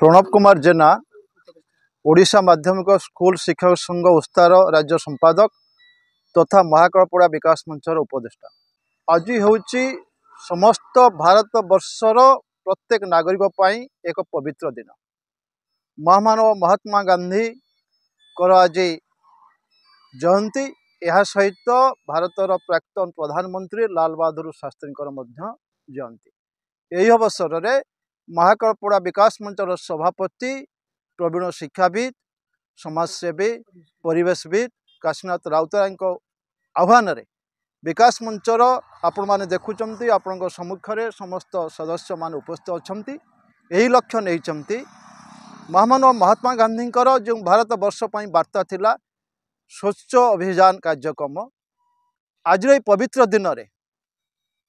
प्रणव कुमार जेना ओडिशा माध्यमिक स्कूल शिक्षक संघ उस्तार राज्य संपादक तथा महाकलपड़ा विकास मंचर उपदेष्टा। आज हूँ समस्त भारत वर्षर प्रत्येक नागरिक पई एक पवित्र दिन। महामानव महात्मा गांधी आज जयंती, यह सहित भारतर प्राक्तन प्रधानमंत्री लाल बहादुर शास्त्री जयंती। यही अवसर में महाकलपड़ा विकास मंचर सभापति प्रवीण शिक्षाविद, समाजसेवी, परिवेशविद काशीनाथ राउतराय आह्वान रे विकास मंचर आपण माने देखुचंती, आपण सम्मुख में समस्त सदस्य मान उपस्थित अछंती। यही लक्ष्य नहीं महामानव महात्मा गांधी जो भारत वर्ष पई वार्ता थिला स्वच्छ अभियान कार्यक्रम, आज पवित्र दिन में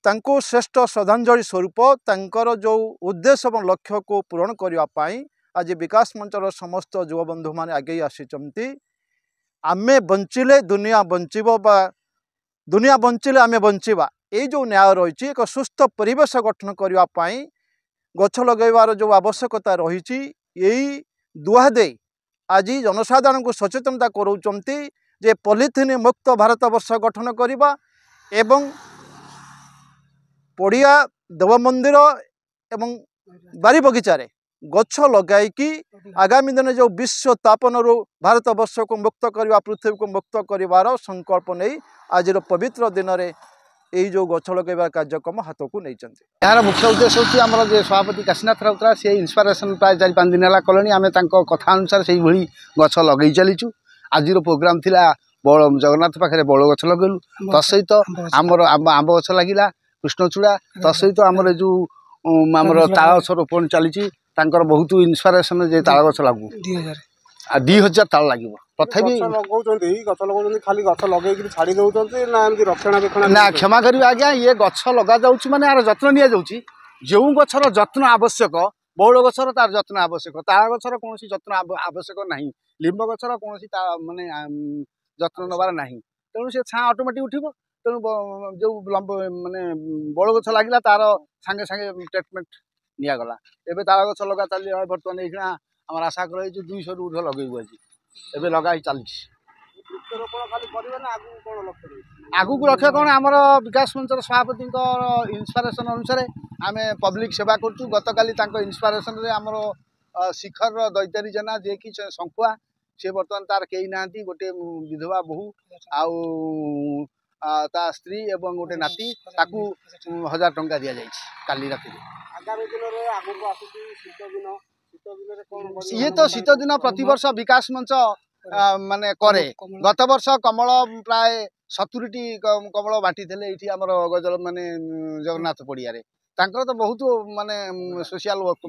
तांको श्रेष्ठ श्रद्धांजलि स्वरूप तांकर जो उद्देश्य और लक्ष्य को पूरण करने आज विकास मंचर समस्त युवा बंधु मान आगे आसी। आमे बंचिले दुनिया बंचिबो बा दुनिया बंचिले आमे बंचिबा, ये जो न्याय रही एक सुस्थ परिवेश गठन करने गछ लगेबार जो आवश्यकता रही यही दुआ दे आज जनसाधारण को सचेतनता कराउचंती जे पॉलिथिन मुक्त भारत वर्ष गठन करबा एवं पड़िया देव मंदिर एवं बारी बगीचारे गछ लगाई आगामी दिन जो विश्व तापन भारत वर्ष को मुक्त करवा, पृथ्वी को मुक्त कर संकल्प नहीं आज पवित्र दिन में यही जो गछ लगेबार कार्यक्रम हाथ को नहीं। यार मुख्य उद्देश्य हूँ आम सभापति काशीनाथ राउतराय से इन्स्पिरेसन प्राय 4-5 दिन है कले आम कथा अनुसार से गछ लगे चलीचु। आज प्रोग्राम थिला जगन्नाथ पाखे बड़ गछ लगेलु, तसहित आमर आंब गछ लगिला, कृष्णचूड़ा, तसहित आमर जो आमर ताल गछ रोपण चली बहुत इन्स्पिरेसन जे ताल गछ लागू 2000 ताल लगे तथापि खाली गछ लगे छाड़ी दौरान ना रक्षणाबेक्षण ना क्षमा करेंगे आज्ञा, ये गछ लगा जाऊँ माने यार जत्न नि जाऊँ। जो गछर जत्न आवश्यक बौड़ गछर तार जत्न आवश्यक, ताल गछर कौन जत्न आवश्यक ना, लिंब गछर कौन माने जत्न नबार ना, तेणु से छाँ ऑटोमेटिक उठिबो। तेणु जो माने बड़ गछ लगिला तार सांगे सांगे ट्रिटमेंट निगला। एवं ताल गछ लगा चली बर्तमान ये आम आशा कर 200 ऊर्ध लगेबू आज एवं लगा चली। आगू को लक्ष्य कौन आमर विकास मंचर सभापति इन्स्पिरेसन अनुसार आम पब्लिक सेवा करूँ। गतकाली इन्स्पिरेसन आमर शिखर दैतारी जेना जे कि शंखुआ सी बर्तमान तार कई ना, गोटे विधवा बहु आउ ता स्त्री एवं गोटे नाती ताकू 1000 टंका दि जाए काली राति। ये तो शीत दिन प्रतिवर्ष विकास मंच माने करे। गत वर्ष कमल प्राय 70टी कमल बांटी थे ये आमर गजल माने जगन्नाथ पड़िया तो बहुत माने सोशल वर्क।